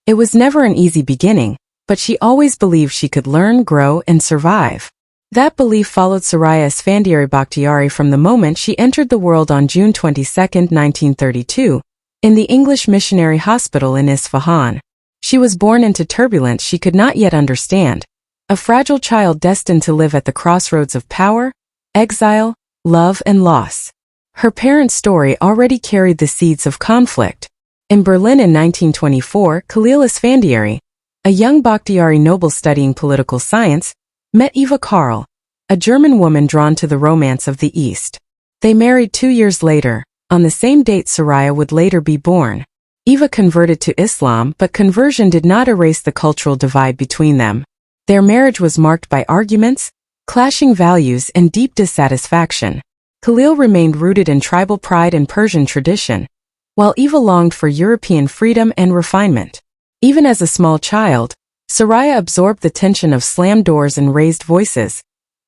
It was never an easy beginning, but she always believed she could learn, grow, and survive. That belief followed Soraya Esfandiari Bakhtiari from the moment she entered the world on June 22, 1932, in the English Missionary Hospital in Isfahan. She was born into turbulence she could not yet understand, a fragile child destined to live at the crossroads of power, exile, love, and loss. Her parents' story already carried the seeds of conflict. In Berlin in 1924, Khalil Esfandiari, a young Bakhtiari noble studying political science, met Eva Karl, a German woman drawn to the romance of the East. They married 2 years later, on the same date Soraya would later be born. Eva converted to Islam, but conversion did not erase the cultural divide between them. Their marriage was marked by arguments, clashing values, and deep dissatisfaction. Khalil remained rooted in tribal pride and Persian tradition, while Eva longed for European freedom and refinement. Even as a small child, Soraya absorbed the tension of slammed doors and raised voices,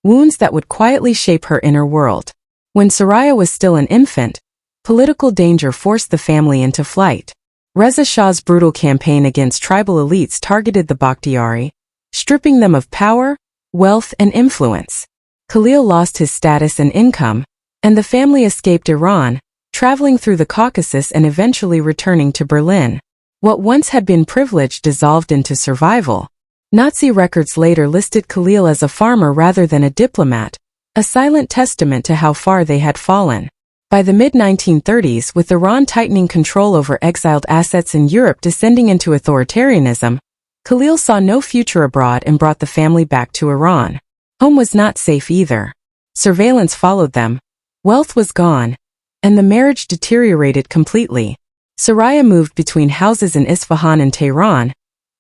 wounds that would quietly shape her inner world. When Soraya was still an infant, political danger forced the family into flight. Reza Shah's brutal campaign against tribal elites targeted the Bakhtiari, stripping them of power, wealth, and influence. Khalil lost his status and income, and the family escaped Iran, traveling through the Caucasus and eventually returning to Berlin. What once had been privilege dissolved into survival. Nazi records later listed Khalil as a farmer rather than a diplomat, a silent testament to how far they had fallen. By the mid-1930s, with Iran tightening control over exiled assets and Europe descending into authoritarianism, Khalil saw no future abroad and brought the family back to Iran. Home was not safe either. Surveillance followed them, wealth was gone, and the marriage deteriorated completely. Soraya moved between houses in Isfahan and Tehran,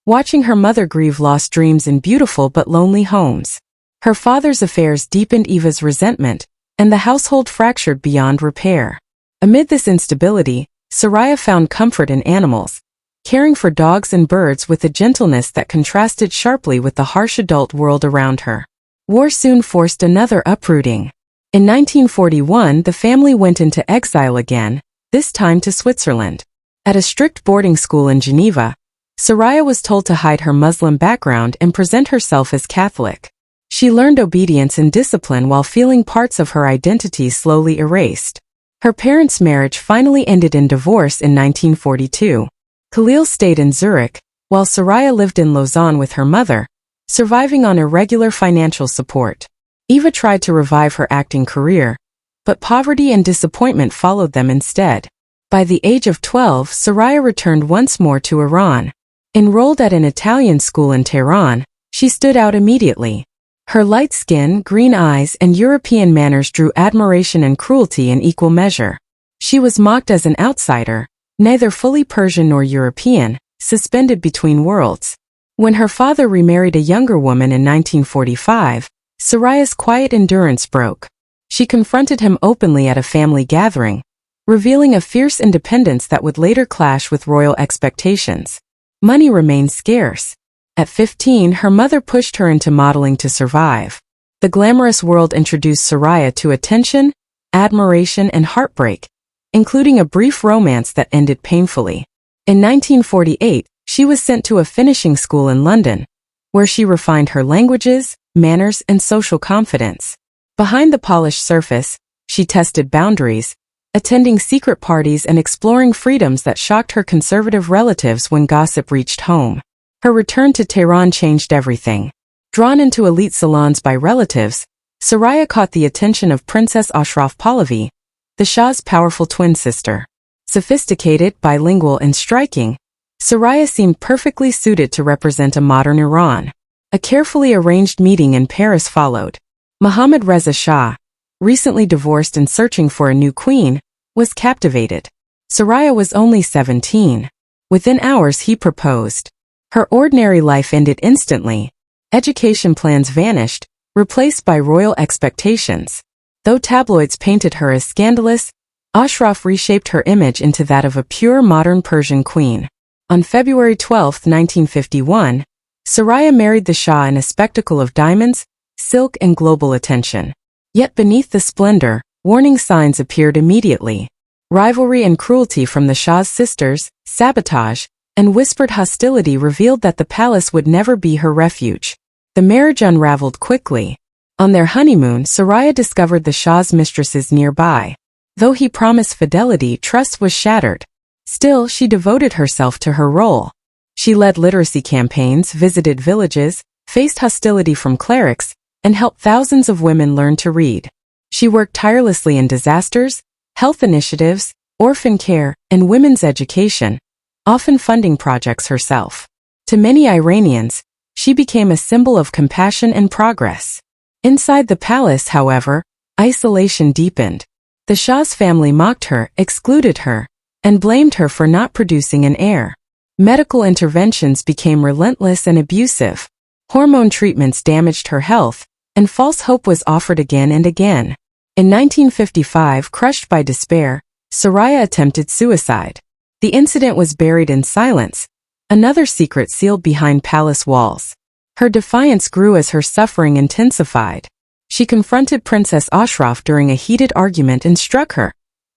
watching her mother grieve lost dreams in beautiful but lonely homes. Her father's affairs deepened Eva's resentment, and the household fractured beyond repair. Amid this instability, Soraya found comfort in animals, caring for dogs and birds with a gentleness that contrasted sharply with the harsh adult world around her. War soon forced another uprooting. In 1941, the family went into exile again, this time to Switzerland. At a strict boarding school in Geneva, Soraya was told to hide her Muslim background and present herself as Catholic. She learned obedience and discipline while feeling parts of her identity slowly erased. Her parents' marriage finally ended in divorce in 1942. Khalil stayed in Zurich, while Soraya lived in Lausanne with her mother, surviving on irregular financial support. Eva tried to revive her acting career, but poverty and disappointment followed them instead. By the age of 12, Soraya returned once more to Iran. Enrolled at an Italian school in Tehran, she stood out immediately. Her light skin, green eyes, and European manners drew admiration and cruelty in equal measure. She was mocked as an outsider, neither fully Persian nor European, suspended between worlds. When her father remarried a younger woman in 1945, Soraya's quiet endurance broke. She confronted him openly at a family gathering, revealing a fierce independence that would later clash with royal expectations. Money remained scarce. At 15, her mother pushed her into modeling to survive. The glamorous world introduced Soraya to attention, admiration, and heartbreak, including a brief romance that ended painfully. In 1948, she was sent to a finishing school in London, where she refined her languages, manners, and social confidence. Behind the polished surface, she tested boundaries, attending secret parties and exploring freedoms that shocked her conservative relatives when gossip reached home. Her return to Tehran changed everything. Drawn into elite salons by relatives, Soraya caught the attention of Princess Ashraf Pahlavi, the Shah's powerful twin sister. Sophisticated, bilingual, and striking, Soraya seemed perfectly suited to represent a modern Iran. A carefully arranged meeting in Paris followed. Mohammad Reza Shah, recently divorced and searching for a new queen, was captivated. Soraya was only 17. Within hours he proposed. Her ordinary life ended instantly. Education plans vanished, replaced by royal expectations. Though tabloids painted her as scandalous, Ashraf reshaped her image into that of a pure modern Persian queen. On February 12, 1951, Soraya married the Shah in a spectacle of diamonds, silk, and global attention. Yet beneath the splendor, warning signs appeared immediately. Rivalry and cruelty from the Shah's sisters, sabotage, and whispered hostility revealed that the palace would never be her refuge. The marriage unraveled quickly. On their honeymoon, Soraya discovered the Shah's mistresses nearby. Though he promised fidelity, trust was shattered. Still, she devoted herself to her role. She led literacy campaigns, visited villages, faced hostility from clerics, and helped thousands of women learn to read. She worked tirelessly in disasters, health initiatives, orphan care, and women's education, often funding projects herself. To many Iranians, she became a symbol of compassion and progress. Inside the palace, however, isolation deepened. The Shah's family mocked her, excluded her, and blamed her for not producing an heir. Medical interventions became relentless and abusive. Hormone treatments damaged her health, and false hope was offered again and again. In 1955, crushed by despair, Soraya attempted suicide. The incident was buried in silence, another secret sealed behind palace walls. Her defiance grew as her suffering intensified. She confronted Princess Ashraf during a heated argument and struck her,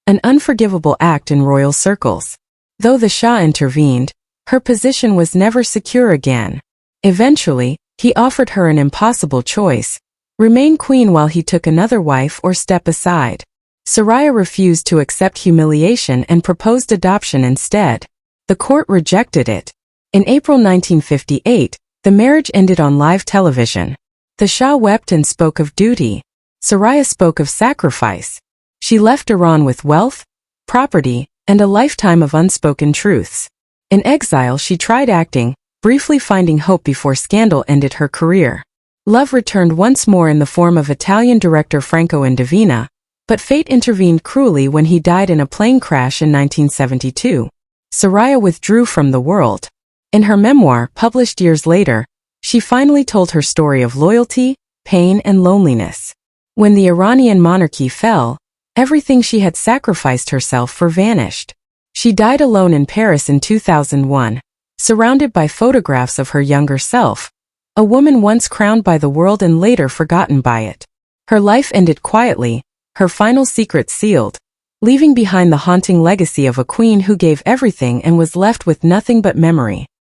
an unforgivable act in royal circles. Though the Shah intervened, her position was never secure again. Eventually, he offered her an impossible choice: remain queen while he took another wife or step aside. Soraya refused to accept humiliation and proposed adoption instead. The court rejected it. In April 1958, the marriage ended on live television. The Shah wept and spoke of duty. Soraya spoke of sacrifice. She left Iran with wealth, property, and a lifetime of unspoken truths. In exile, she tried acting, briefly finding hope before scandal ended her career. Love returned once more in the form of Italian director Franco Indovina, but fate intervened cruelly when he died in a plane crash in 1972. Soraya withdrew from the world. In her memoir, published years later, she finally told her story of loyalty, pain, and loneliness. When the Iranian monarchy fell, everything she had sacrificed herself for vanished. She died alone in Paris in 2001, surrounded by photographs of her younger self, a woman once crowned by the world and later forgotten by it. Her life ended quietly, her final secret sealed, leaving behind the haunting legacy of a queen who gave everything and was left with nothing but memory.